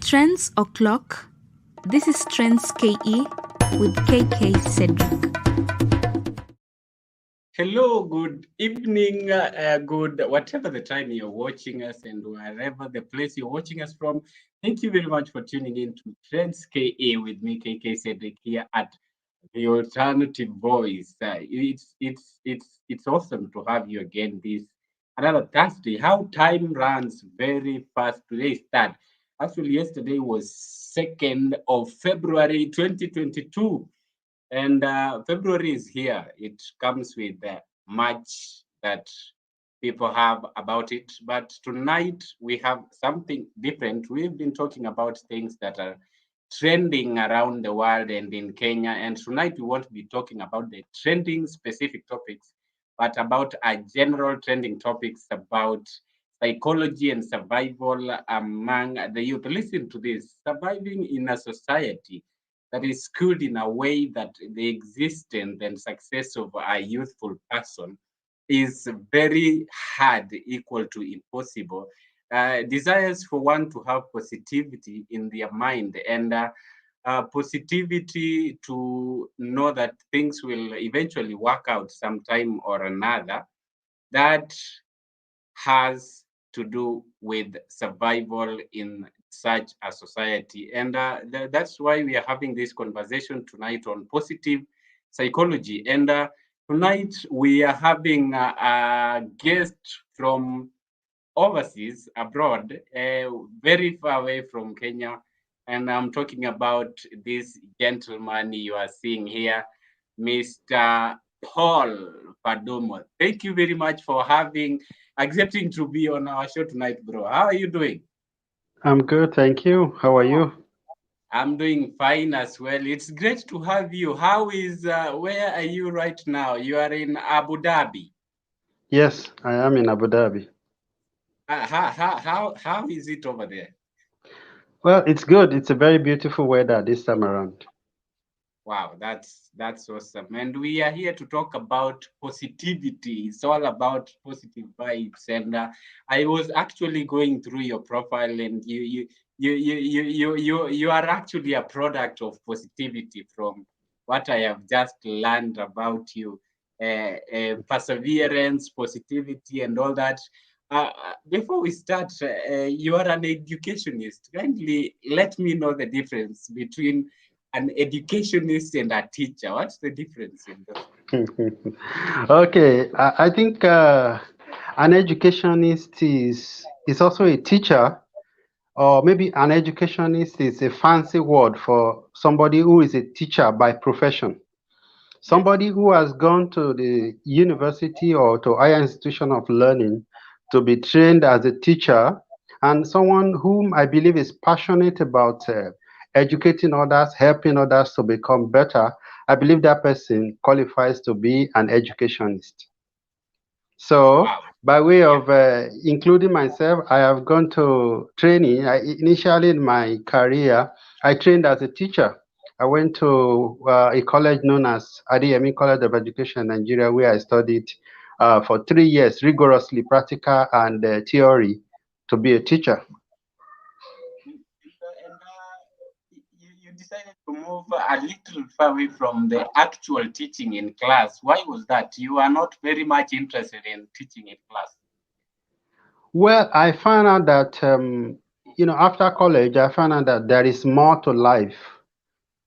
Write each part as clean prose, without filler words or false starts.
Trends O'Clock. This is Trends KE with KK Cedric. Hello, good evening, good whatever the time you're watching us and wherever the place you're watching us from. Thank you very much for tuning in to Trends KE with me, KK Cedric, here at the Alternative Voice. It's awesome to have you again this another Thursday. How time runs very fast. Today is third. Actually, yesterday was 2nd of February 2022. And February is here. It comes with much that people have about it. But tonight we have something different. We've been talking about things that are trending around the world and in Kenya. And tonight we won't be talking about the trending specific topics, but about a general trending topics about psychology and survival among the youth. Listen to this: surviving in a society that is skewed in a way that the existence and success of a youthful person is very hard, equal to impossible. Desires for one to have positivity in their mind and positivity to know that things will eventually work out sometime or another. That has to do with survival in such a society. And that's why we are having this conversation tonight on positive psychology. And tonight we are having a guest from overseas, abroad, very far away from Kenya. And I'm talking about this gentleman you are seeing here, Mr. Paul Padomo. Thank you very much for accepting to be on our show tonight, bro. How are you doing? I'm good, thank you. How are you? I'm doing fine as well. It's great to have you. Where are you right now? You are in Abu Dhabi. Yes, I am in Abu Dhabi. How is it over there? Well, it's good. It's a very beautiful weather this time around. Wow, that's awesome. And we are here to talk about positivity. It's all about positive vibes. And I was actually going through your profile, and you are actually a product of positivity from what I have just learned about you. Perseverance, positivity, and all that. Before we start, you are an educationist. Kindly let me know the difference between an educationist and a teacher. What's the difference in those? Okay, I think an educationist is also a teacher, or maybe an educationist is a fancy word for somebody who is a teacher by profession. Somebody who has gone to the university or to higher institution of learning to be trained as a teacher, and someone whom I believe is passionate about educating others, helping others to become better. I believe that person qualifies to be an educationist. So, Wow. by way of including myself, I have gone to training. Initially in my career, I trained as a teacher. I went to a college known as Adeyemi College of Education, Nigeria, where I studied for 3 years, rigorously practical and theory, to be a teacher. And you decided to move a little far away from the actual teaching in class. Why was that? You are not very much interested in teaching in class. Well, I found out that, after college, I found out that there is more to life,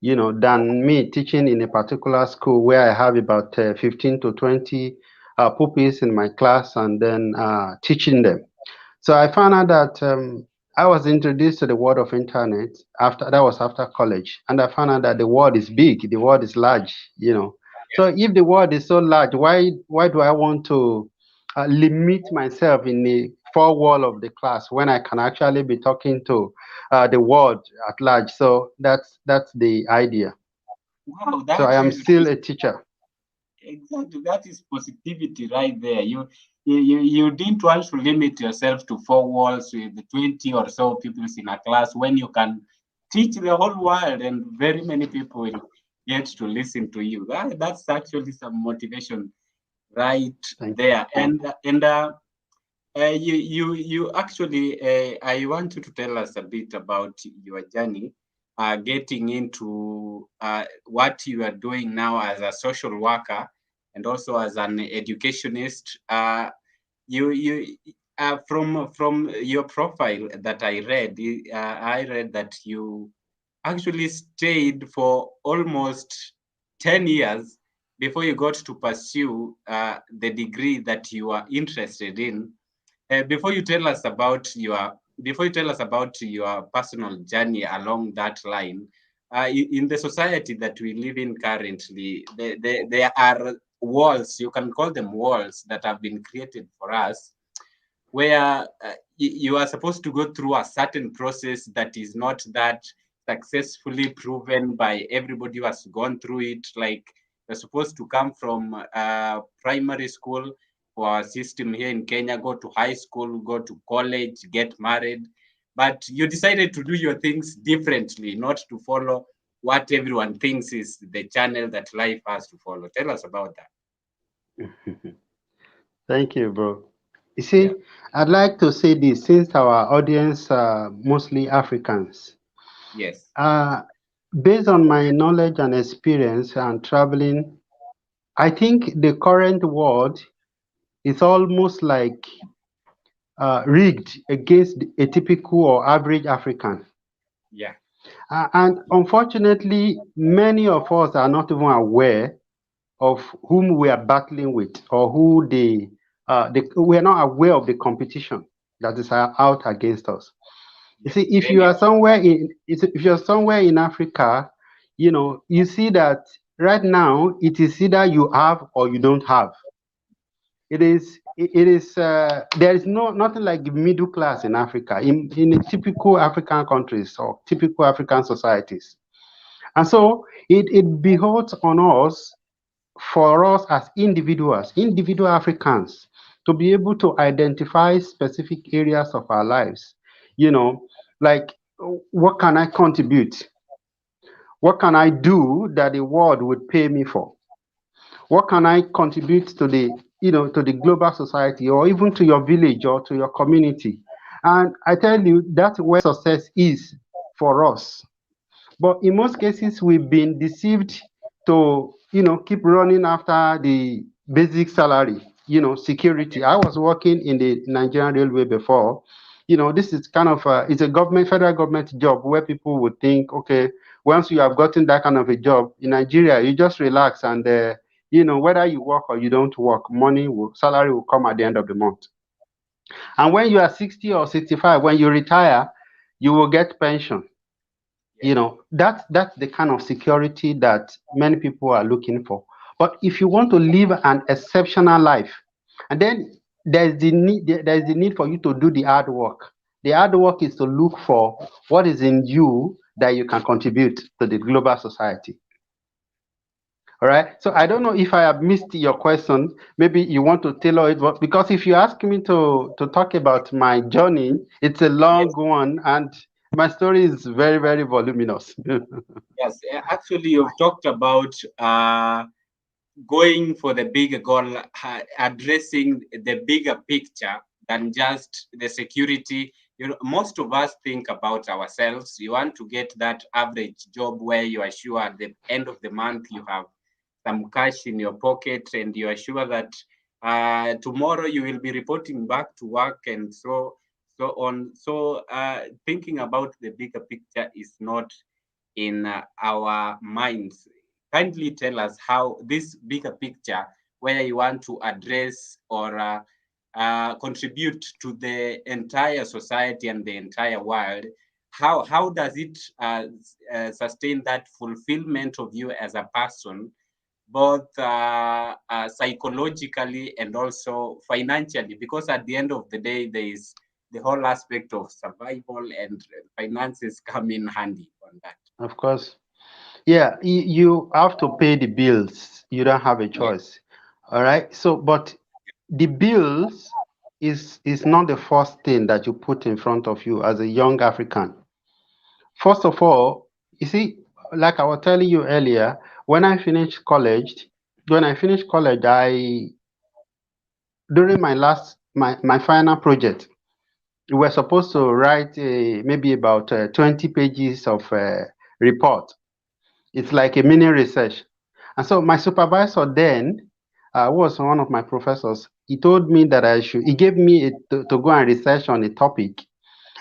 than me teaching in a particular school where I have about 15 to 20 pupils in my class and then teaching them. So I found out that I was introduced to the world of internet after college, and I found out that the world is big, the world is large. So if the world is so large, why do I want to limit myself in the four wall of the class when I can actually be talking to the world at large? So that's the idea. Wow, So I am still a teacher. exactly, that is positivity right there. You didn't want to limit yourself to four walls with 20 or so people in a class when you can teach the whole world and very many people will get to listen to you. That's actually some motivation right Thank you. there. And You actually, I want you to tell us a bit about your journey, getting into what you are doing now as a social worker and also as an educationist. You from your profile that I read that you actually stayed for almost 10 years before you got to pursue the degree that you are interested in. Before you tell us about your personal journey along that line, in the society that we live in currently, there are walls, you can call them walls, that have been created for us, where you are supposed to go through a certain process that is not that successfully proven by everybody who has gone through it. Like, you're supposed to come from primary school for our system here in Kenya, go to high school, go to college, get married. But you decided to do your things differently, not to follow what everyone thinks is the channel that life has to follow. Tell us about that. Thank you, bro. You Yeah. see, I'd like to say this since our audience are mostly Africans. Yes. Uh, Based on my knowledge and experience and traveling, I think the current world is almost like rigged against a typical or average African. Yeah. And unfortunately, many of us are not even aware of whom we are battling with or who we are not aware of the competition that is out against us. You Yeah. see, Many are. if you're somewhere in Africa, you see that right now it is either you have or you don't have. There is nothing like the middle class in Africa, in typical African countries or typical African societies. And so it beholds on us, for us as individual Africans, to be able to identify specific areas of our lives. You know, like, what can I contribute? What can I do that the world would pay me for? What can I contribute to the global society, or even to your village or to your community? And I tell you, that's where success is for us. But in most cases, we've been deceived to, keep running after the basic salary, security. I was working in the Nigerian Railway before. This is kind of it's a federal government job where people would think, okay, once you have gotten that kind of a job in Nigeria, you just relax and, whether you work or you don't work, salary will come at the end of the month. And when you are 60 or 65, when you retire, you will get pension. Yes. That's the kind of security that many people are looking for. But if you want to live an exceptional life, and then there's the need for you to do the hard work. The hard work is to look for what is in you that you can contribute to the global society. All right, so I don't know if I have missed your question. Maybe you want to tailor it, but because if you ask me to talk about my journey, it's a long Yes. one, and my story is very, very voluminous. Yes, actually, you've talked about going for the bigger goal, addressing the bigger picture than just the security. Most of us think about ourselves. You want to get that average job where you are sure at the end of the month you have some cash in your pocket, and you are sure that tomorrow you will be reporting back to work, and so on. So thinking about the bigger picture is not in our minds. Kindly tell us how this bigger picture, where you want to address or contribute to the entire society and the entire world, how does it sustain that fulfillment of you as a person, both psychologically and also financially? Because at the end of the day, there is the whole aspect of survival, and finances come in handy on that. Of course. Yeah, you have to pay the bills. You don't have a Yes. choice. All right. So, but the bills is not the first thing that you put in front of you as a young African. First of all, you see, like I was telling you earlier, when I finished college, I during my last my final project. We were supposed to write maybe about 20 pages of report. It's like a mini research. And so my supervisor then was one of my professors. He told me that he gave me to go and research on a topic.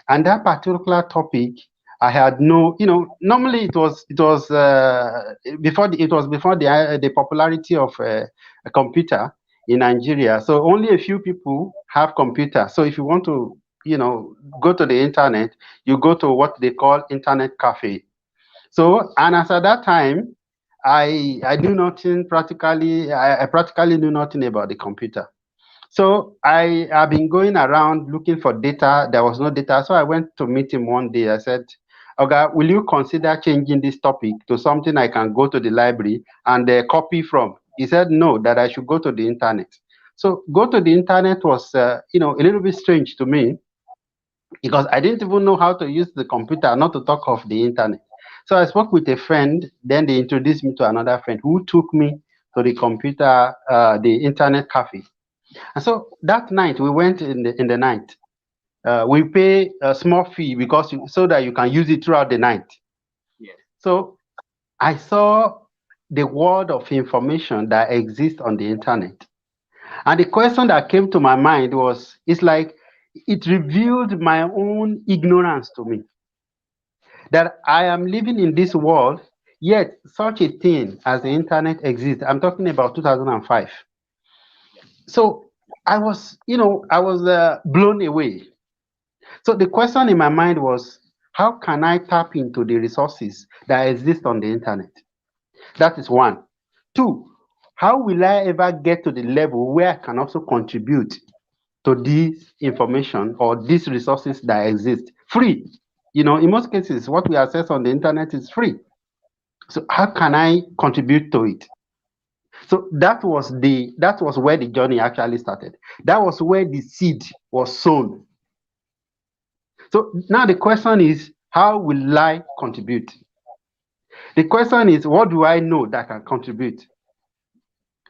And that particular topic, I had no, normally it was before the popularity of a computer in Nigeria. So only a few people have computer. So if you want to, go to the internet, you go to what they call internet cafe. So, and as at that time, I knew nothing practically. I practically knew nothing about the computer. So I have been going around looking for data. There was no data. So I went to meet him one day. I said, okay, will you consider changing this topic to something I can go to the library and copy from? He said, no, that I should go to the internet. So go to the internet was, a little bit strange to me because I didn't even know how to use the computer, not to talk of the internet. So I spoke with a friend. Then they introduced me to another friend who took me to the computer, the internet cafe. And so that night we went in the night. We pay a small fee because so that you can use it throughout the night. Yes. So I saw the world of information that exists on the internet. And the question that came to my mind was, it's like it revealed my own ignorance to me. That I am living in this world, yet such a thing as the internet exists. I'm talking about 2005. So I was blown away. So the question in my mind was, how can I tap into the resources that exist on the internet? That is one. Two, how will I ever get to the level where I can also contribute to this information or these resources that exist free? In most cases, what we access on the internet is free. So how can I contribute to it? So that was where the journey actually started. That was where the seed was sown. So now the question is, how will I contribute? The question is, what do I know that can contribute?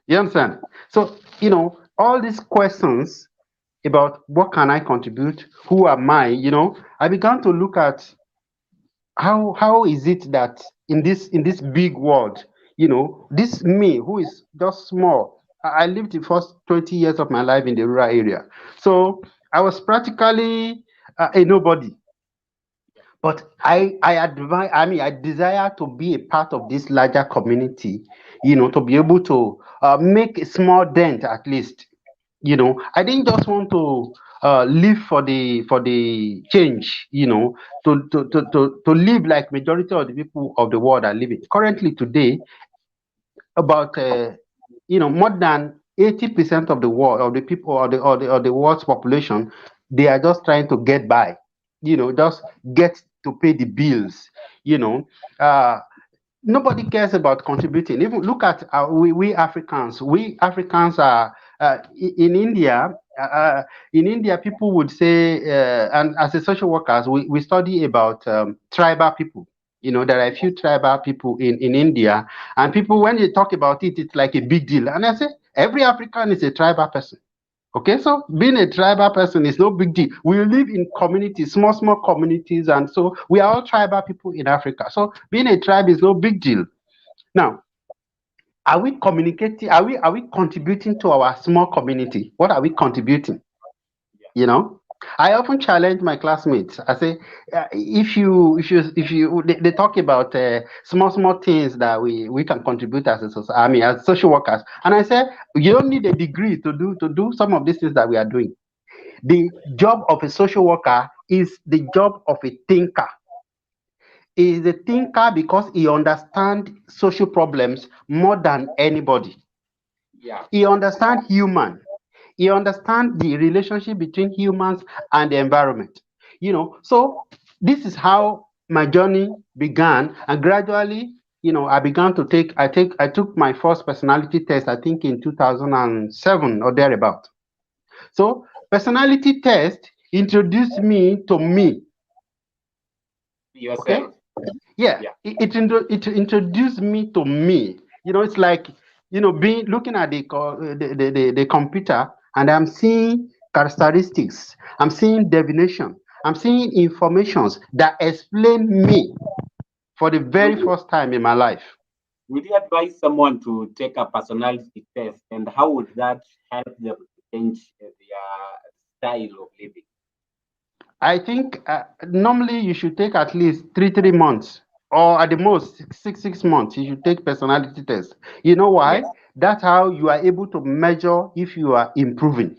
You understand? So, all these questions about what can I contribute, who am I began to look at how is it that in this big world, this me who is just small. I lived the first 20 years of my life in the rural area. So I was practically a nobody. But I desire to be a part of this larger community, to be able to make a small dent at least. I didn't just want to live for the change, to live like majority of the people of the world are living. Currently today, about more than 80% of the world, of the people, or the world's population, they are just trying to get by, just get to pay the bills. you know uh Nobody cares about contributing. Even look at we Africans. We Africans are in India. In India, people would say, and as a social workers, we study about tribal people. There are a few tribal people in India, and people, when they talk about it, it's like a big deal. And I say, every African is a tribal person. Okay, so being a tribal person is no big deal. We live in communities, small communities, and so we are all tribal people in Africa. So being a tribe is no big deal. Now, are we communicating? Are we contributing to our small community? What are we contributing? You know, I often challenge my classmates. I say, if you, they talk about small things that we can contribute as a society. I mean, as social workers, and I say, you don't need a degree to do some of these things that we are doing. The job of a social worker is the job of a thinker. He is a thinker because he understands social problems more than anybody. Yeah. He understands human. He understands the relationship between humans and the environment. So this is how my journey began, and gradually, I took my first personality test, I think in 2007 or thereabout. So personality test introduced me to me. Okay. Yourself. Yeah, Yeah. it introduced me to me. It's like being looking at the computer, and I'm seeing characteristics. I'm seeing divination. I'm seeing informations that explain me for the very Would you, first time in my life. would you advise someone to take a personality test, and how would that help them to change their style of living? I think normally you should take at least 3 months, or at the most six months. You should take personality test. You know why? Yes. That's how you are able to measure if you are improving.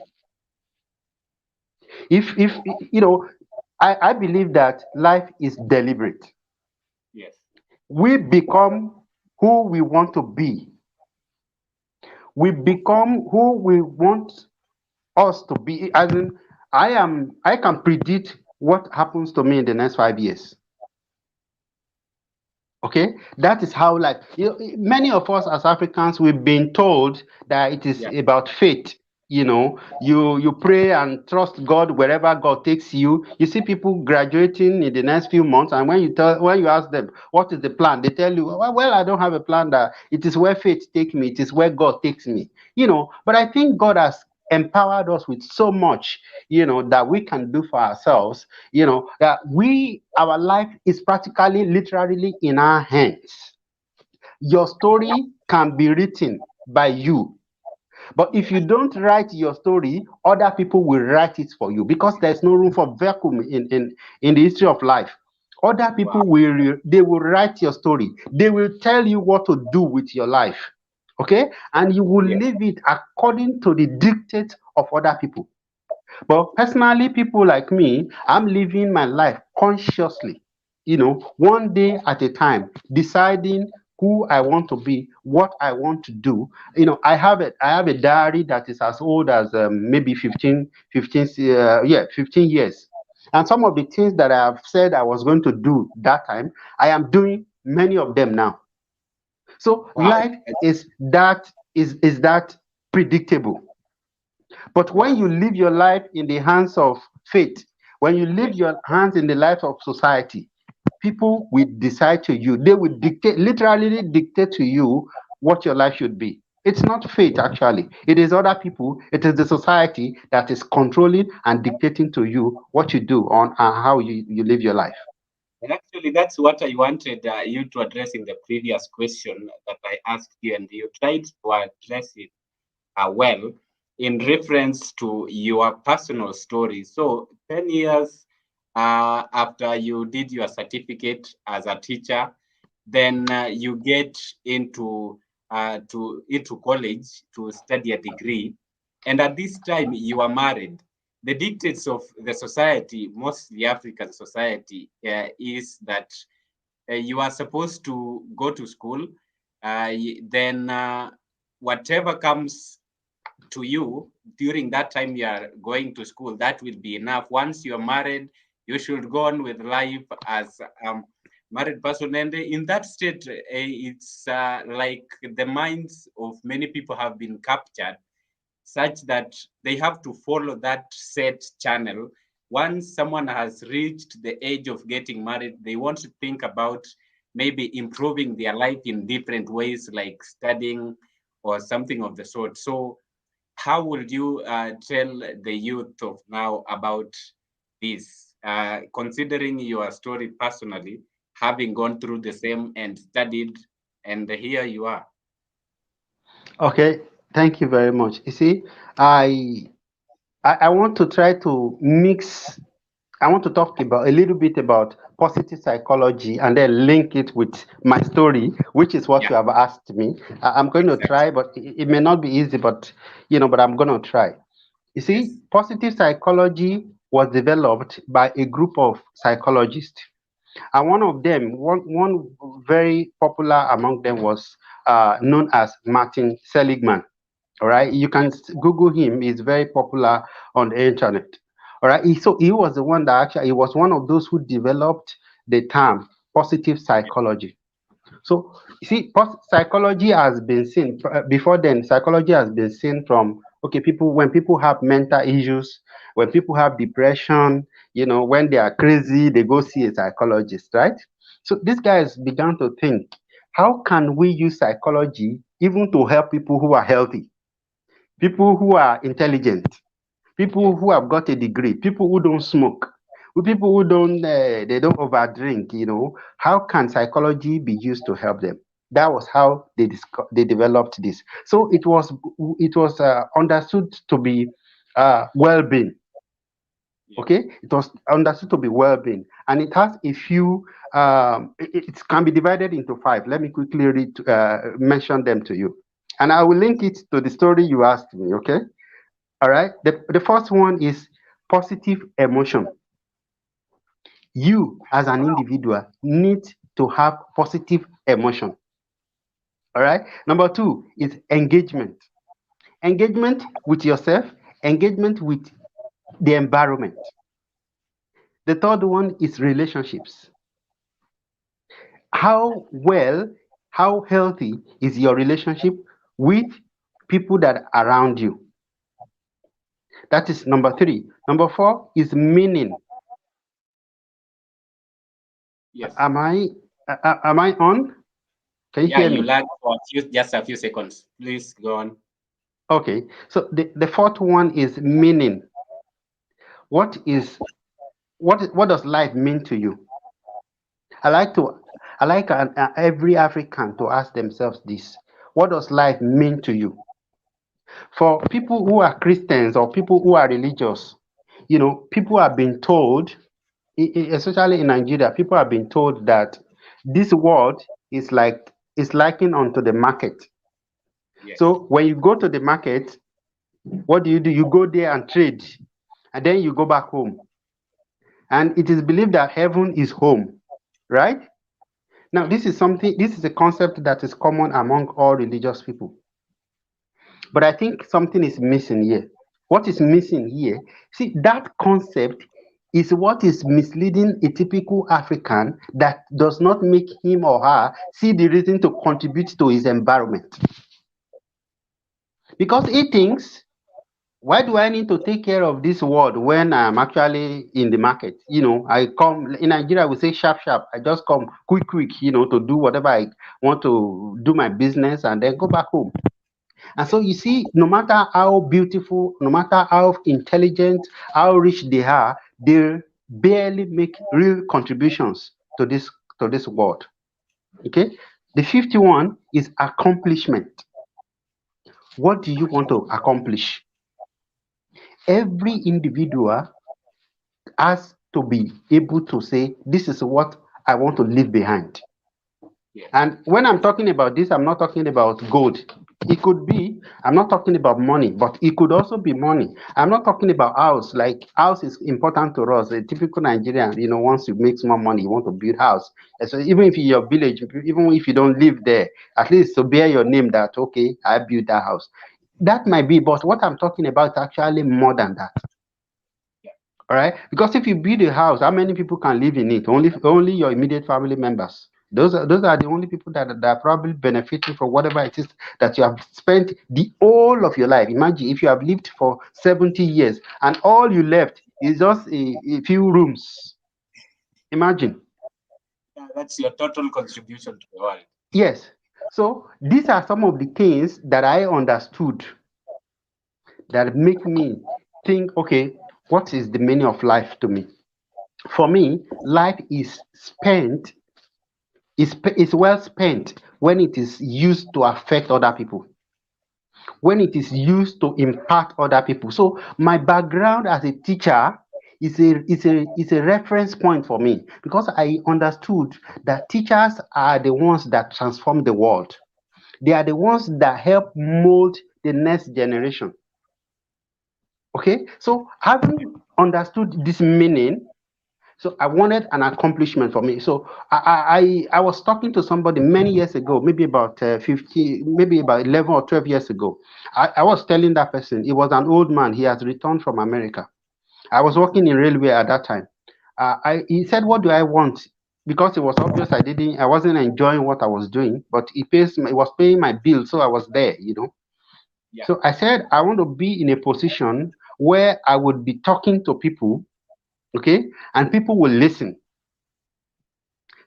If I believe that life is deliberate. Yes. We become who we want to be. We become who we want us to be. As in, I can predict what happens to me in the next 5 years. Okay, that is how life. Many of us as Africans, we've been told that it is Yeah. about faith. You pray and trust God wherever God takes you. You see people graduating in the next few months, and when you ask them what is the plan, they tell you, well, I don't have a plan. That it is where faith takes me. It is where God takes me. But I think God has empowered us with so much, that we can do for ourselves, that our life is practically literally in our hands. Your story can be written by you, but if you don't write your story, other people will write it for you, because there's no room for vacuum in the history of life. Other Wow. people they will write your story. They will tell you what to do with your life. Okay, and you will Yes. live it according to the dictate of other people. But personally, people like me, I'm living my life consciously, one day at a time, deciding who I want to be, what I want to do. I have a diary that is as old as maybe 15 years. And some of the things that I have said I was going to do that time, I am doing many of them now. So Wow. life is that predictable. But when Wow. you live your life in the hands of faith, when you live Yes. your hands in the life of society, people will decide to you. They will dictate, literally dictate to you what your life should be. It's not fate, actually. It is other people, it is the society that is controlling and dictating to you what you do on and how you live your life. And actually, that's what I wanted you to address in the previous question that I asked you, and you tried to address it well in reference to your personal story. So, 10 years after you did your certificate as a teacher, then you get into college to study a degree, and at this time you are married. The dictates of the society, mostly African society, is that you are supposed to go to school, then whatever comes to you during that time you are going to school, that will be enough. Once you're married, you should go on with life as married person. And in that state, it's like the minds of many people have been captured such that they have to follow that set channel. Once someone has reached the age of getting married, they want to think about maybe improving their life in different ways, like studying or something of the sort. So how would you tell the youth of now about this, considering your story personally, having gone through the same and studied, and here you are? Okay, thank you very much. You see, I I want to try to mix. I want to talk about a little bit about positive psychology and then link it with my story, which is what Yeah, you have asked me. I'm going to exactly. try, but it may not be easy, but I'm going to try. You see, Yes. positive psychology was developed by a group of psychologists, and one of them, one very popular among them was known as Martin Seligman. All right, you can Google him. He's very popular on the internet. All right, so he was the one that actually he was one of those who developed the term positive psychology. So you see, psychology has been seen before then. Psychology has been seen from, okay, people, when people have mental issues, when people have depression, when they are crazy, they go see a psychologist, right? So these guys began to think, how can we use psychology even to help people who are healthy, people who are intelligent, people who have got a degree, people who don't smoke, people who don't they don't overdrink. How can psychology be used to help them? That was how they developed this. So it was understood to be well-being. Yeah. Okay, it was understood to be well-being, and it has a few. It can be divided into five. Let me quickly mention them to you, and I will link it to the story you asked me. Okay, all right. The first one is positive emotion. You, as an individual, need to have positive emotion. All right. Number two is engagement. Engagement with yourself, engagement with the environment. The third one is relationships. How well, how healthy is your relationship with people that are around you? That is number three. Number four is meaning. Yes. Am I on? Can you Yeah, hear you me? lagged for just a few seconds. Please go on. Okay. So the fourth one is meaning. What does life mean to you? I like to I like every African to ask themselves this. What does life mean to you? For people who are Christians or people who are religious, people have been told, especially in Nigeria, people have been told that this world is likened unto the market. Yes. So when you go to the market, what do? You go there and trade, and then you go back home. And it is believed that heaven is home, right? Now, Yeah. this is a concept that is common among all religious people. But I think something is missing here. What is missing here? See, that concept is what is misleading a typical African that does not make him or her see the reason to contribute to his environment. Because he thinks, why do I need to take care of this world when I'm actually in the market? I come in Nigeria, we say sharp, sharp. I just come quick, quick, to do whatever I want to do my business and then go back home. And so you see, no matter how beautiful, no matter how intelligent, how rich they are, they barely make real contributions to this world. Okay. The 51 is accomplishment. What do you want to accomplish? Every individual has to be able to say, this is what I want to leave behind. Yes. And when I'm talking about this, I'm not talking about gold. It could be, I'm not talking about money, but it could also be money. I'm not talking about house. Like house is important to us. A typical Nigerian, once you make more money, you want to build house. And so even if in your village, even if you don't live there, at least to bear your name that, okay, I built that house. That might be, but what I'm talking about is actually more than that. All right, because if you build a house, how many people can live in it? Only your immediate family members. Those are the only people that are probably benefiting from whatever it is that you have spent the whole of your life. Imagine if you have lived for 70 years and all you left is just a few rooms. Imagine. Yeah, that's your total contribution to the world. Yes. So these are some of the things that I understood that make me think, okay, what is the meaning of life to me? For me, life is well spent when it is used to affect other people, when it is used to impact other people. So my background as a teacher is a reference point for me because I understood that teachers are the ones that transform the world. They are the ones that help mold the next generation. Okay, so having understood this meaning, so I wanted an accomplishment for me. So I was talking to somebody many years ago, maybe about 50, maybe about 11 or 12 years ago. I was telling that person, he was an old man. He has returned from America. I was working in railway at that time. He said, "What do I want?" Because it was obvious I wasn't enjoying what I was doing, but he was paying my bill, so I was there. Yeah. So I said, I want to be in a position where I would be talking to people, okay, and people will listen.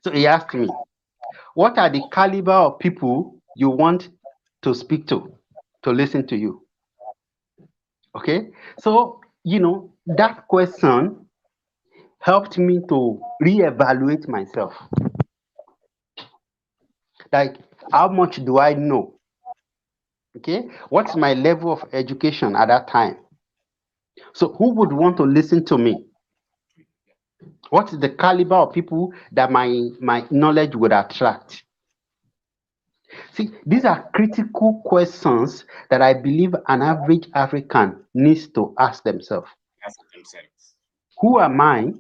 So he asked me, what are the caliber of people you want to speak to listen to you? Okay. So that question helped me to reevaluate myself. Like, how much do I know? Okay, what's my level of education at that time? So, who would want to listen to me? What is the caliber of people that my knowledge would attract? See, these are critical questions that I believe an average African needs to ask themselves. Ask themselves. Who am I?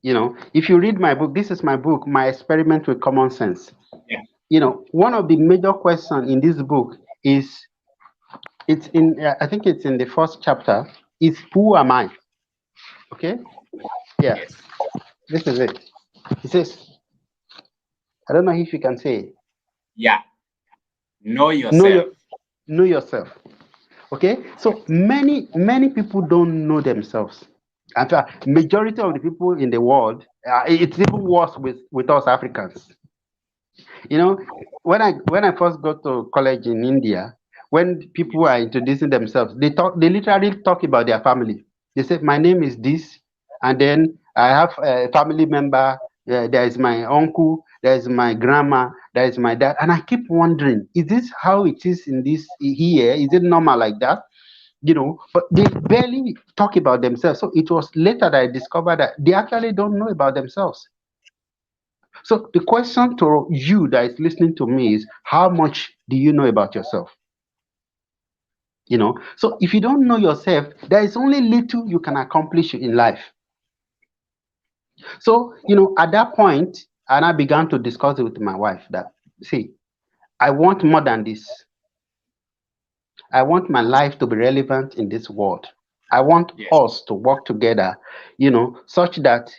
If you read my book, this is my book, My Experiment with Common Sense. Yeah. One of the major questions in this book is, I think it's in the first chapter, is who am I? Okay? Yeah, Yes. this is it. It says, I don't know if you can say it. Yeah. Know Know yourself. your know yourself. Okay? So many people don't know themselves. In fact, majority of the people in the world, it's even worse with us Africans. You know, when I first got to college in India, when people Yes. are introducing themselves, they literally talk about their family. They say, my name is this, and then I have a family member. There is my uncle, there is my grandma, there is my dad, and I keep wondering, is this how it is in this here? Is it normal like that? But they barely talk about themselves. So it was later that I discovered that they actually don't know about themselves. So the question to you that is listening to me is, how much do you know about yourself? So if you don't know yourself, there is only little you can accomplish in life. So, at that point, and I began to discuss it with my wife that, see, I want more than this. I want my life to be relevant in this world. I want Yes. us to work together, such that,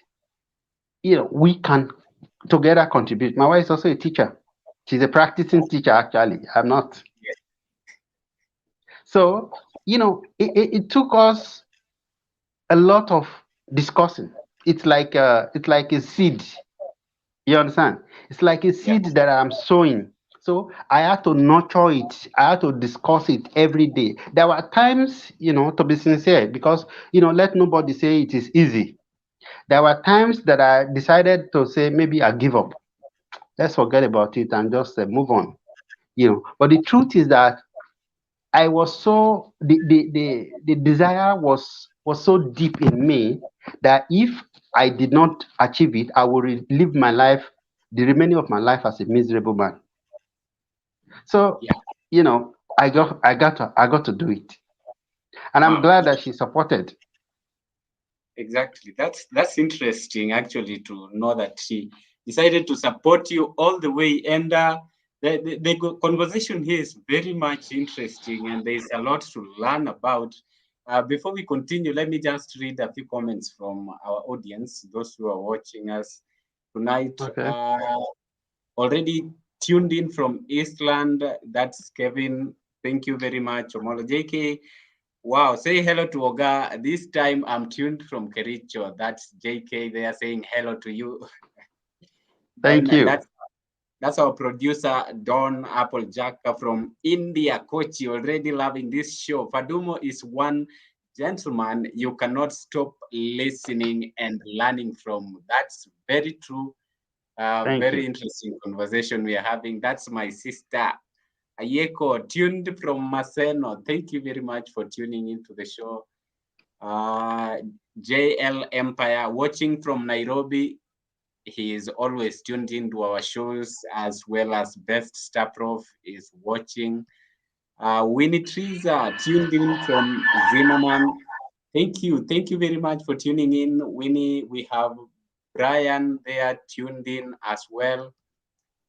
we can together contribute. My wife is also a teacher. She's a practicing teacher, actually. I'm not. Yes. So, it took us a lot of discussing. It's like a seed. You understand? It's like a Yeah. seed that I'm sowing. So I had to nurture it. I had to discuss it every day. There were times, to be sincere, because let nobody say it is easy. There were times that I decided to say, maybe I give up. Let's forget about it and just move on. But the truth is that I was so the desire was so deep in me that if I did not achieve it, I would live my life, the remaining of my life, as a miserable man. So, Yeah. I got to do it, and I'm Wow. glad that she supported. Exactly. That's interesting actually to know that she decided to support you all the way. And the conversation here is very much interesting, and there's a lot to learn about. Before we continue, let me just read a few comments from our audience, those who are watching us tonight. Okay. Already tuned in from Eastland. That's Kevin. Thank you very much. Omolo JK. Wow, say hello to Oga. This time I'm tuned from Kericho. That's JK there saying hello to you. Then Thank you. that's our producer Don Applejacka from India, Kochi, already loving this show. Fadumo is one gentleman you cannot stop listening and learning from. That's very true. Thank Very you. interesting conversation we are having. That's my sister Ayeko, tuned from Maseno. Thank you very much for tuning into the show. Uh, JL Empire, watching from Nairobi. He is always tuned into our shows, as well as Best Star Prof is watching. Winnie Triza, tuned in from Zimmerman. Thank you. Thank you very much for tuning in, Winnie. We have Brian there tuned in as well.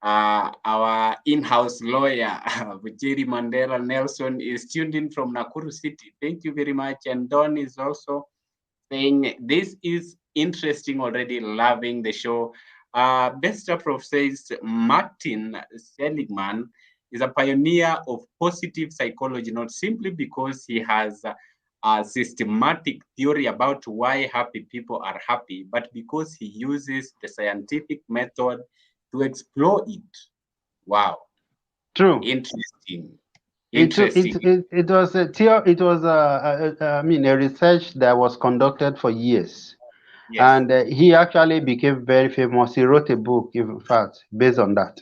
Our in-house lawyer, Vijay Mandela Nelson, is tuned in from Nakuru City. Thank you very much. And Don is also saying this is interesting already, loving the show. Best Prof says Martin Seligman is a pioneer of positive psychology, not simply because he has a systematic theory about why happy people are happy, but because he uses the scientific method to explore it. Wow, True. interesting. Interesting. It was a it was I mean a research that was conducted for years, Yes. and he actually became very famous. He wrote a book, in fact, based on that.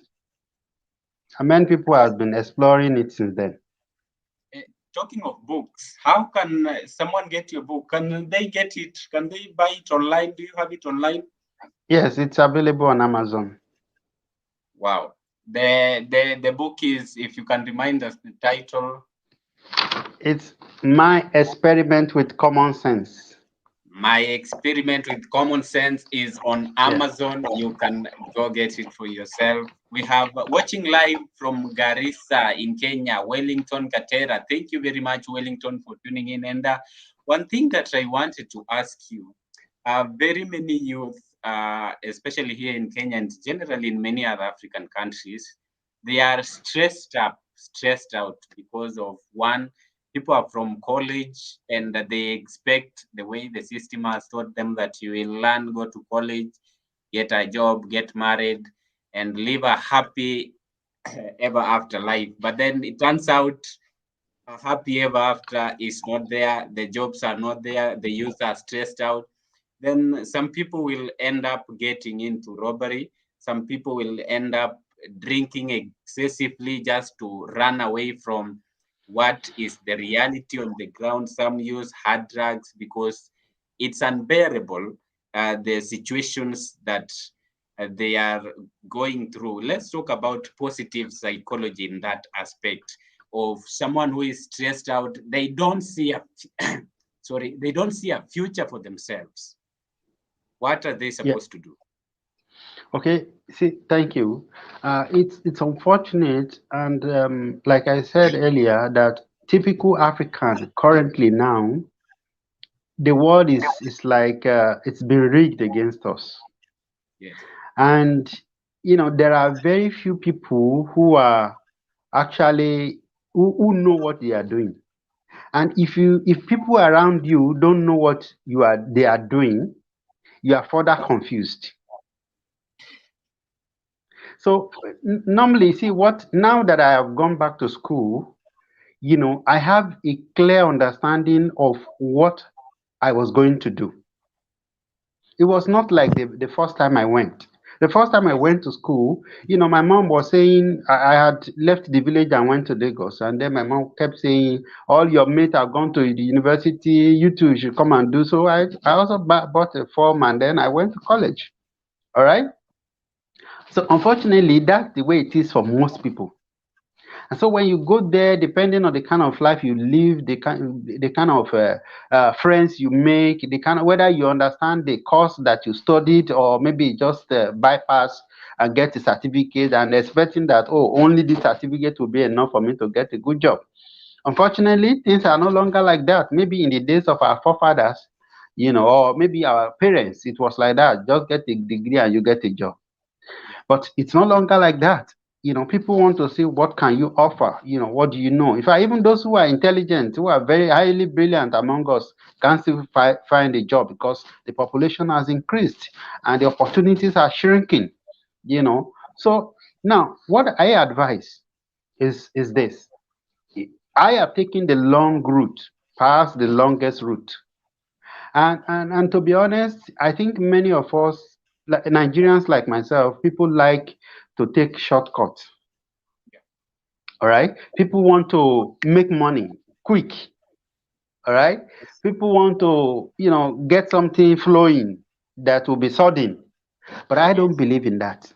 And many people have been exploring it since then. Eh, Talking of books, how can someone get your book? Can they get it? Can they buy it online? Do you have it online? Yes, it's available on Amazon. Wow. The book is, if you can remind us the title. It's My Experiment with Common Sense. My Experiment with Common Sense is on Yes. Amazon. You can go get it for yourself. We have watching live from Garissa in Kenya, Wellington Katera. Thank you very much, Wellington, for tuning in. And one thing that I wanted to ask you, very many youth, especially here in Kenya and generally in many other African countries, they are stressed out because of one, people are from college and that they expect the way the system has taught them that you will learn, go to college, get a job, get married, and live a happy ever after life. But then it turns out a happy ever after is not there. The jobs are not there. The youth are stressed out. Then some people will end up getting into robbery. Some people will end up drinking excessively just to run away from what is the reality on the ground. Some use hard drugs because it's unbearable, the situations that they are going through. Let's talk about positive psychology in that aspect of someone who is stressed out. They don't see a they don't see a future for themselves. What are they Yeah. supposed to do? Okay. See, thank you. It's unfortunate, and like I said earlier, that typical African currently now, the world is like it's been rigged against us, Yes. and there are very few people who are actually who know what they are doing. And if people around you don't know what they are doing, you are further confused. So normally, see what now that I have gone back to school, I have a clear understanding of what I was going to do. It was not like the first time I went. The first time I Yes. went to school, my mom was saying I had left the village and went to Lagos. And then my mom kept saying, all your mates have gone to the university, you too should come and do so. I also bought a form and then I went to college. All right. So unfortunately, that's the way it is for most people. And so when you go there, depending on the kind of life you live, the kind of friends you make, the kind of whether you understand the course that you studied, or maybe just bypass and get a certificate and expecting that, oh, only this certificate will be enough for me to get a good job. Unfortunately, things are no longer like that. Maybe in the days of our forefathers, or maybe our parents, it was like that. Just get a degree and you get a job. Yeah. But it's no longer like that. People want to see what can you offer. What do you know? In fact, even those who are intelligent, who are very highly brilliant among us, can still find a job because the population has increased and the opportunities are shrinking. So now, what I advise is this: I have taken the long route, perhaps the longest route, and to be honest, I think many of us, like Nigerians like myself, people like to take shortcuts. Yeah. All right. People want to make money quick. All right. People want to, get something flowing that will be sudden. But I don't Yes. believe in that.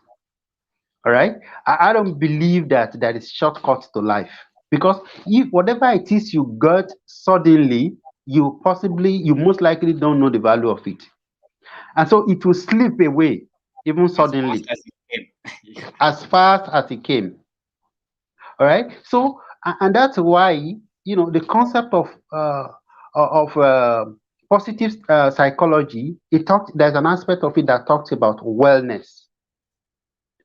All right. I don't believe that there is shortcuts to life. Because if whatever it is you got suddenly, you most likely don't know the value of it. And so it will slip away, even As fast suddenly, as it came. Yeah. as fast as it came. All right. So, and that's why, the concept of positive psychology, there's an aspect of it that talks about wellness.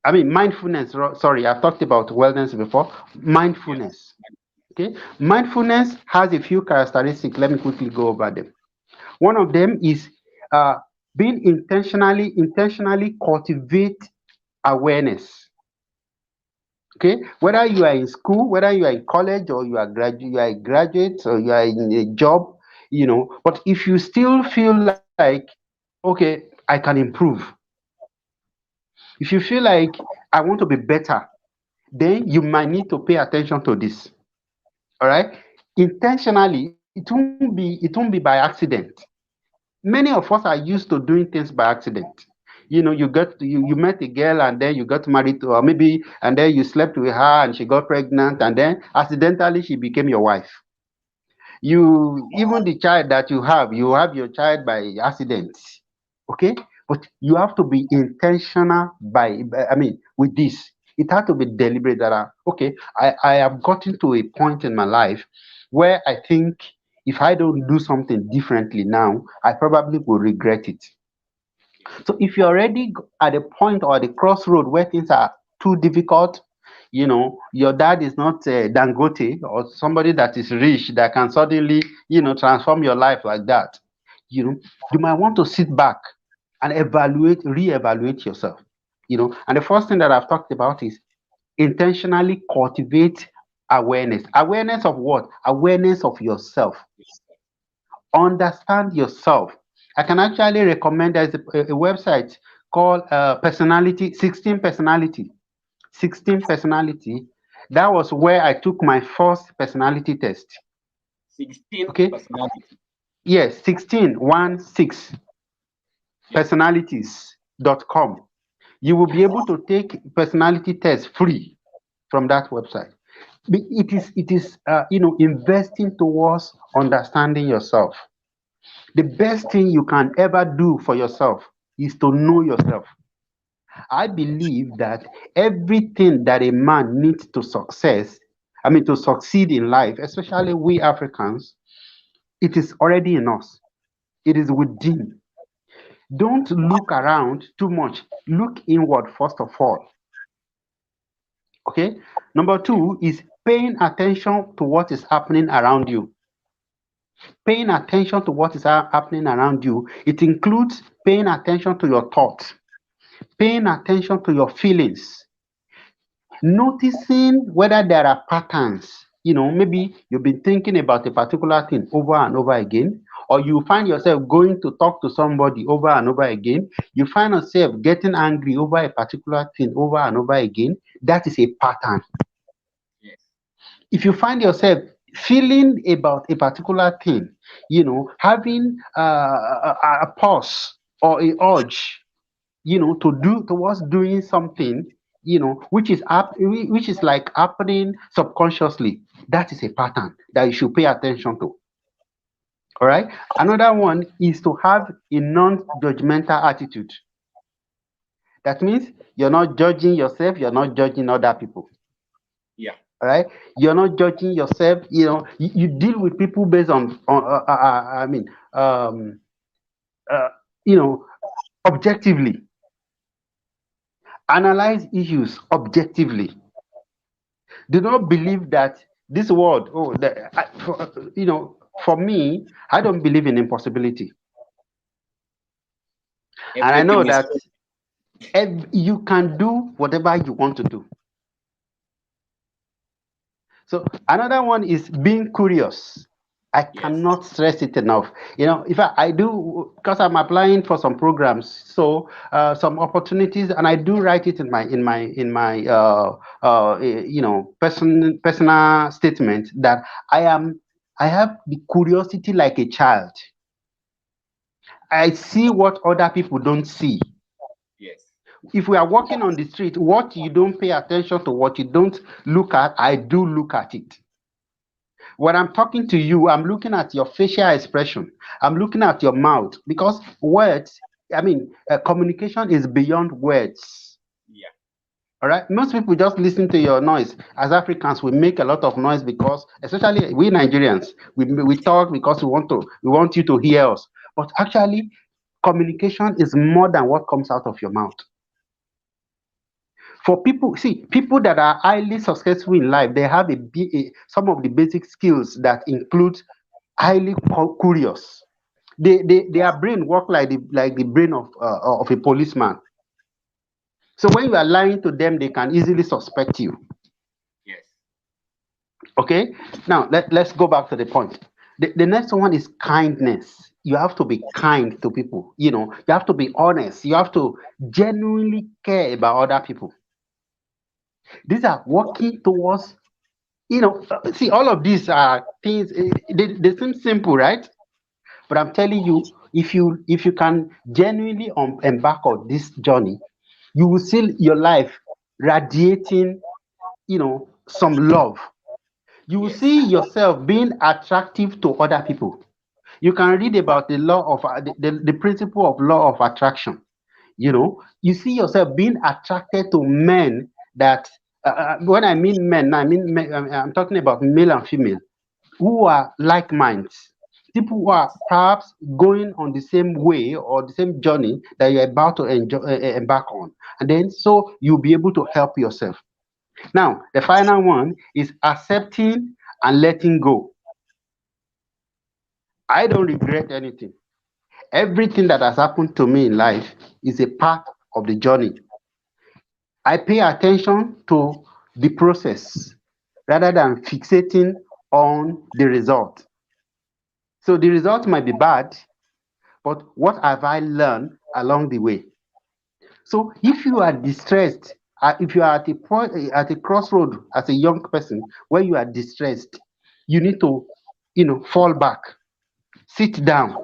I mean, mindfulness. Sorry, I've talked about wellness before. Yes. Mindfulness. Okay. Mindfulness has a few characteristics. Let me quickly go over them. One of them is uh, being intentionally cultivate awareness. Okay, whether you are in school, whether you are in college, or you are a graduate, or you are in a job, but if you still feel like, okay, I can improve, if you feel like I want to be better, then you might need to pay attention to this. All right, intentionally, it won't be by accident. Many of us are used to doing things by accident. You met a girl, and then you got married to her, maybe, and then you slept with her and she got pregnant, and then accidentally she became your wife. You Even the child that you have your child by accident. Okay, but you have to be intentional with this. It has to be deliberate, that okay, I have gotten to a point in my life where I think if I don't do something differently now, I probably will regret it. So if you're already at a point or the crossroad where things are too difficult, your dad is not Dangote or somebody that is rich that can suddenly, transform your life like that. You might want to sit back and reevaluate yourself. And the first thing that I've talked about is intentionally cultivate awareness. Awareness of what? Awareness of yourself. Understand yourself. I can actually recommend, there's a website called Personality 16 Personality. 16 Personality. That was where I took my first personality test. 16 Okay. personality. Yes, 16 personalities.com. You will be able to take personality test free from that website. It is investing towards understanding yourself. The best thing you can ever do for yourself is to know yourself. I believe that everything that a man needs to succeed in life, especially we Africans, it is already in us. It is within. Don't look around too much. Look inward first of all. Okay? Number two is paying attention to what is happening around you. Paying attention to what is happening around you. It includes paying attention to your thoughts, paying attention to your feelings, noticing whether there are patterns. Maybe you've been thinking about a particular thing over and over again, or you find yourself going to talk to somebody over and over again. You find yourself getting angry over a particular thing over and over again. That is a pattern. Yes. If you find yourself feeling about a particular thing, having a pause or a urge, to do towards doing something, which is like happening subconsciously, that is a pattern that you should pay attention to. All right. Another one is to have a non-judgmental attitude. That means you're not judging yourself, you're not judging other people. Yeah. All right, you're not judging yourself. You deal with people based on uh, you know objectively. Analyze issues objectively. Do not believe that this world, for me, I don't believe in impossibility. And I know Everything is that you can do whatever you want to do. So another one is being curious. I yes. cannot stress it enough. If I do, because I'm applying for some programs, so some opportunities, and I do write it in my personal statement that I have the curiosity like a child. I see what other people don't see. Yes. If we are walking on the street, what you don't pay attention to, what you don't look at, I do look at it. When I'm talking to you, I'm looking at your facial expression. I'm looking at your mouth, because communication is beyond words. Yeah. All right. Most people just listen to your noise. As Africans, we make a lot of noise because, especially we Nigerians, we talk because we want you to hear us. But actually, communication is more than what comes out of your mouth. For people that are highly successful in life, they have some of the basic skills that include highly curious. Their brain work like the brain of a policeman. So when you are lying to them, they can easily suspect you. Okay, now let's go back to the point. The next one is kindness. You have to be kind to people. You have to be honest. You have to genuinely care about other people. These are working towards, see, all of these are things, they seem simple, right? But I'm telling you, if you can genuinely embark on this journey, you will see your life radiating, some love. You will Yes. see yourself being attractive to other people. You can read Wow. about the law of the principle of law of attraction. You see yourself being attracted to men that, when I mean men, I mean I'm talking about male and female who are like minds, people who are perhaps going on the same way or the same journey that you're about to embark on, and then so you'll be able to help yourself. Now, the final one is accepting and letting go. I don't regret anything. Everything that has happened to me in life is a part of the journey. I pay attention to the process rather than fixating on the result. So the result might be bad, but what have I learned along the way? So if you are distressed, if you are at a point, at a crossroad as a young person where you are distressed, you need to, fall back, sit down,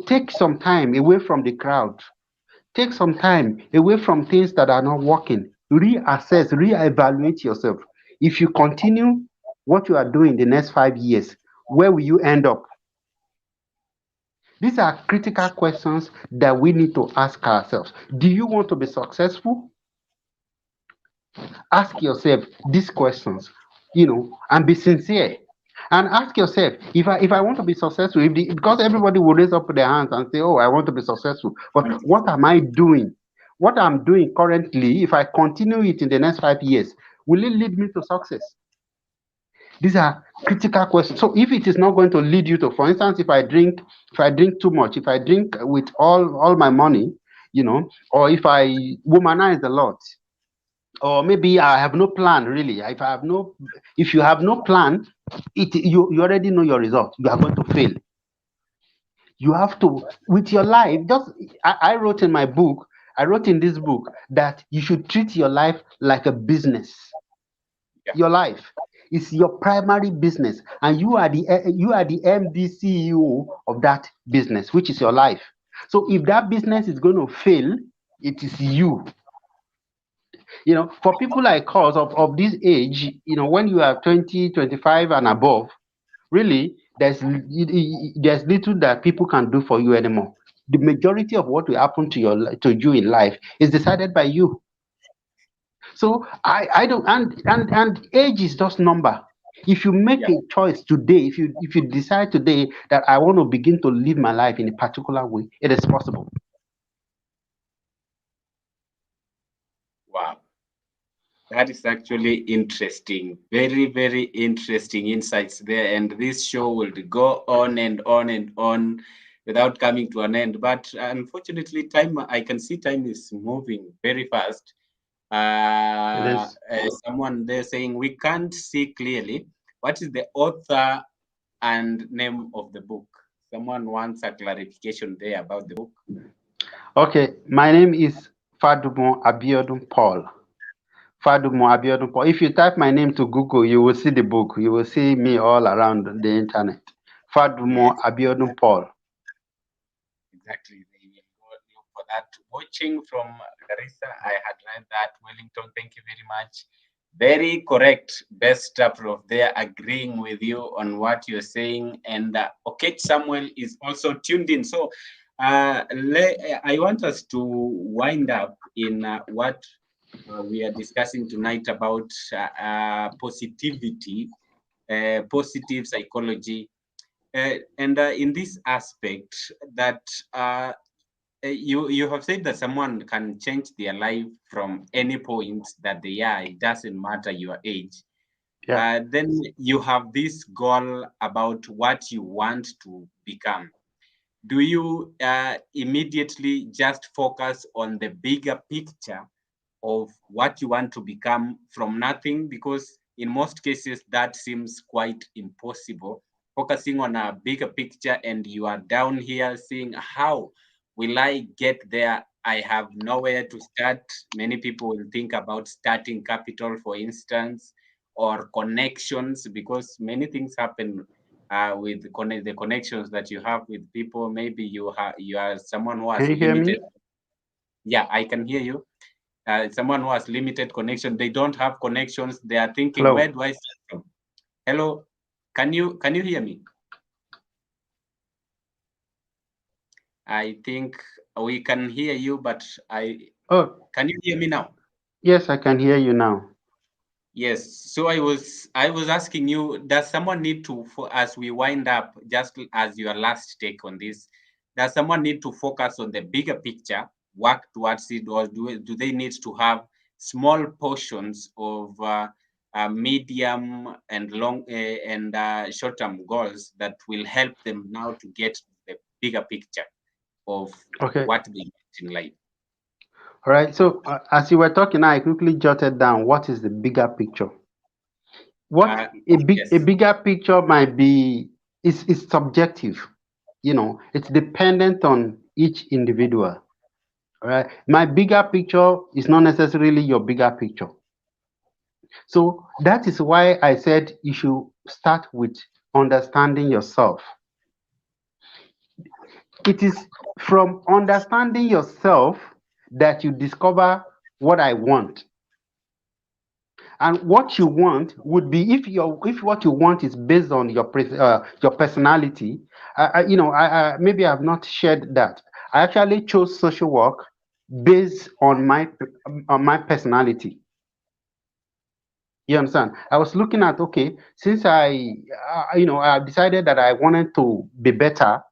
take some time away from the crowd, take some time away from things that are not working, reassess, reevaluate yourself. If you continue what you are doing the next 5 years, where will you end up? These are critical questions that we need to ask ourselves. Do you want to be successful? Ask yourself these questions, and be sincere. And ask yourself, if I want to be successful, because everybody will raise up their hands and say, "Oh, I want to be successful," but what am I doing? What I'm doing currently, if I continue it in the next 5 years, will it lead me to success? These are critical questions. So if it is not going to lead you to, for instance, if I drink too much, if I drink with all my money, or if I womanize a lot, or maybe I have no plan really. If you have no plan, you already know your result. You are going to fail. You have to, with your life, just I wrote in my book, I wrote in this book that you should treat your life like a business. Yeah. Your life is your primary business, and you are the MD CEO of that business, which is your life. So if that business is going to fail, it is you. For people like us of this age, when you are 20, 25 and above, really, there's little that people can do for you anymore. The majority of what will happen to you in life is decided by you. So I don't, and age is just number. If you make Yeah. a choice today, if you decide today that I want to begin to live my life in a particular way, it is possible. Wow. That is actually interesting. Very, very interesting insights there. And this show will go on and on and on without coming to an end. But unfortunately, I can see time is moving very fast. It is. Someone there saying we can't see clearly. What is the author and name of the book? Someone wants a clarification there about the book. Okay, my name is Fadumo Abiodun Paul. Fadumo Abiodun Paul. If you type my name to Google, you will see the book. You will see me all around the internet. Fadumo Yes. Abiodun Paul. Exactly. They will go look for that. Watching from Garissa, I had read that. Wellington, thank you very much. Very correct. Best Prof there, agreeing with you on what you're saying. And okay, Samuel is also tuned in. So I want us to wind up in what we are discussing tonight about positivity, positive psychology, and in this aspect that you have said that someone can change their life from any point that they are. It doesn't matter your age. Yeah. Then you have this goal about what you want to become. Do you immediately just focus on the bigger picture of what you want to become from nothing? Because in most cases that seems quite impossible. Focusing on a bigger picture, and you are down here saying, how will I get there? I have nowhere to start. Many people will think about starting capital, for instance, or connections, because many things happen with the connections that you have with people. Maybe you are someone who has Can you hear me? limited. Yeah, I can hear you. Someone who has limited connection, they don't have connections. They are thinking, Hello. where do I start from? Hello, can you hear me? I think we can hear you, but Oh, can you hear me now? yes, I can hear you now. Yes. So I was asking you, does someone need to, for as we wind up, just as your last take on this, does someone need to focus on the bigger picture, work towards it, or do they need to have small portions of medium and long and short-term goals that will help them now to get the bigger picture of Okay. what they want in life? All right. So as you were talking, I quickly jotted down what is the bigger picture. What a Yes. bigger picture might be is subjective. It's dependent on each individual. All right. My bigger picture is not necessarily your bigger picture. So that is why I said you should start with understanding yourself. It is from understanding yourself that you discover what I want. And what you want would be, if what you want is based on your personality. Maybe I've not shared that. I actually chose social work based on my personality. You understand? I was looking at, okay, since I decided that I wanted to be better.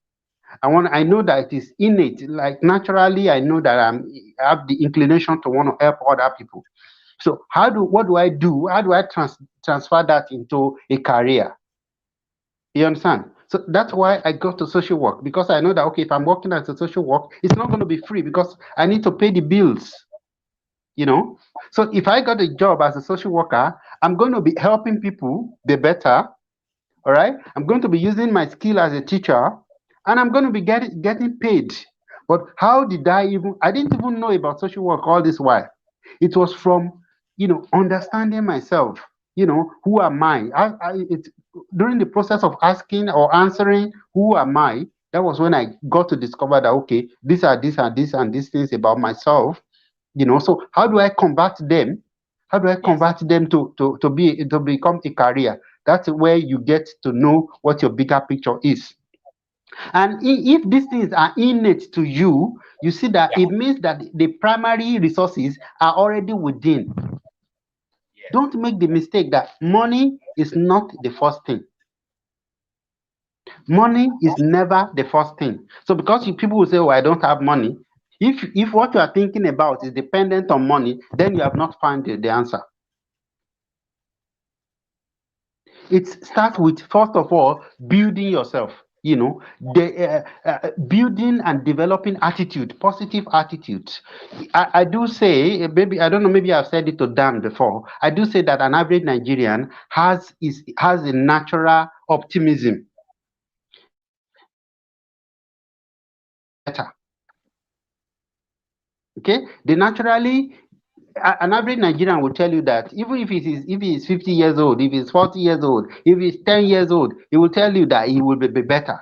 I know that it is innate, like naturally. I know that I have the inclination to want to help other people. So what do I do? How do I transfer that into a career? You understand? So that's why I go to social work, because I know that, okay, if I'm working as a social work, it's not going to be free because I need to pay the bills. You know. So if I got a job as a social worker, I'm going to be helping people be better. All right. I'm going to be using my skill as a teacher, and I'm going to be getting paid. But how did I didn't even know about social work all this while. It was from, understanding myself. Who am I? During the process of asking or answering, who am I? That was when I got to discover that, okay, these are this and this and these things about myself. So how do I convert them? How do I Yes. convert them to become a career? That's where you get to know what your bigger picture is. And if these things are innate to you, you see that Yeah. it means that the primary resources are already within. Yes. Don't make the mistake that money is not the first thing. Money is never the first thing. So because people will say, "Oh, I don't have money," if what you are thinking about is dependent on money, then you have not found the answer. It starts with, first of all, building yourself. Building and developing attitude, positive attitude. I do say, maybe I don't know, maybe I've said it to Dan before. I do say that an average Nigerian has a natural optimism. Better. Okay, they naturally an average Nigerian will tell you that even if he is 50 years old, if he's 40 years old, if he's 10 years old, he will tell you that he will be better.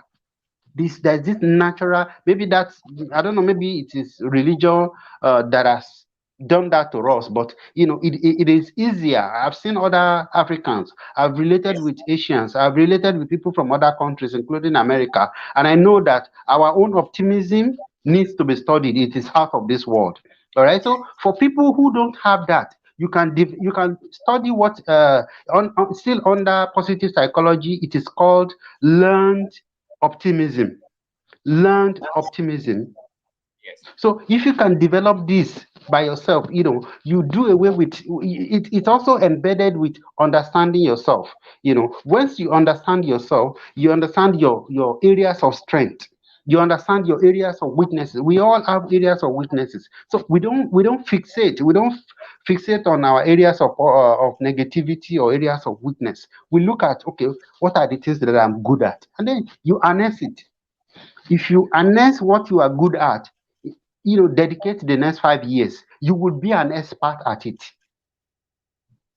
There's this natural, maybe that's, I don't know, maybe it is religion that has done that to us, but it is easier. I've seen other Africans, I've related Yes. with Asians, I've related with people from other countries, including America, and I know that our own optimism needs to be studied. It is half of this world. All right. So for people who don't have that, you can study what still under positive psychology. It is called learned optimism. Learned optimism. Yes. So if you can develop this by yourself, you do away with it. It's also embedded with understanding yourself. Once you understand yourself, you understand your areas of strength. You understand your areas of weaknesses. We all have areas of weaknesses, so we don't fixate. We don't fixate on our areas of negativity or areas of weakness. We look at, okay, what are the things that I'm good at, and then you harness it. If you harness what you are good at, dedicate the next 5 years, you will be an expert at it.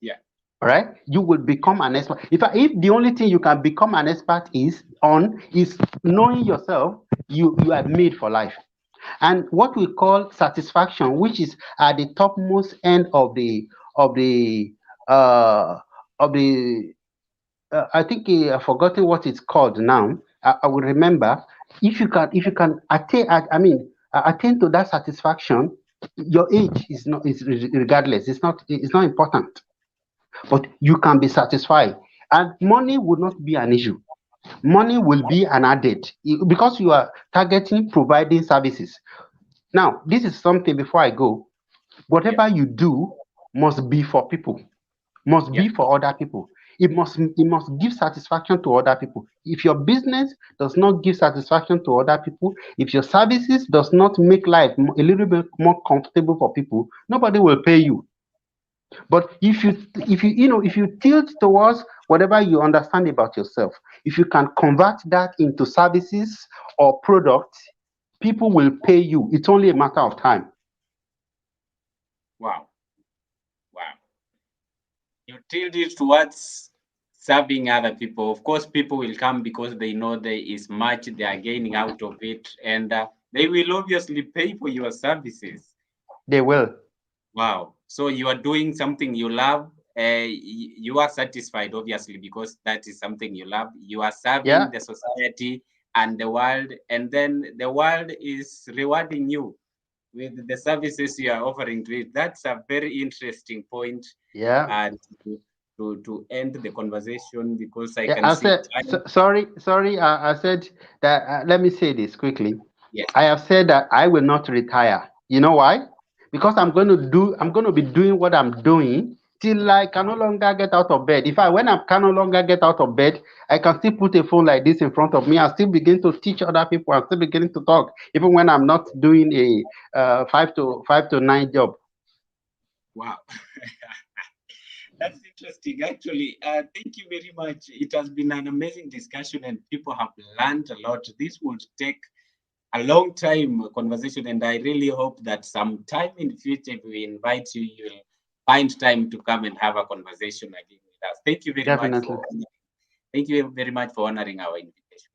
Yeah. All right, you will become an expert. If the only thing you can become an expert is knowing yourself, you are made for life. And what we call satisfaction, which is at the topmost end of the uh of the I think I've forgotten what it's called now. I will remember. If you can attain to that satisfaction, your age is regardless. It's not important, but you can be satisfied, and money will not be an issue. Money will be an added, because you are targeting providing services. Now, this is something, before I go, Yeah. whatever you do must be for people, must Yeah. be for other people. It must give satisfaction to other people. If your business does not give satisfaction to other people, if your services does not make life a little bit more comfortable for people, nobody will pay you. But if you tilt towards whatever you understand about yourself, if you can convert that into services or products, people will pay you. It's only a matter of time. Wow. Wow. You tilt it towards serving other people. Of course, people will come because they know there is much they are gaining out of it, and they will obviously pay for your services. They will. Wow. So you are doing something you love. You are satisfied, obviously, because that is something you love. You are serving Yeah. the society and the world, and then the world is rewarding you with the services you are offering to it. That's a very interesting point, Yeah. and to end the conversation, because I Yeah, can I see said, time. sorry. I said that. Let me say this quickly. Yes. I have said that I will not retire. You know why? Because I'm going to be doing what I'm doing till I can no longer get out of bed. When I can no longer get out of bed, I can still put a phone like this in front of me and still begin to teach other people. I'm still beginning to talk, even when I'm not doing a 5 to 9 job. Wow. That's interesting, actually. Thank you very much. It has been an amazing discussion, and people have learned a lot. This will take a long time conversation, and I really hope that sometime in the future, if we invite you, you'll find time to come and have a conversation again with us. Thank you very much Definitely. thank you very much for honoring our invitation.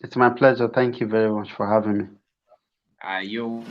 It's my pleasure. Thank you very much for having me. You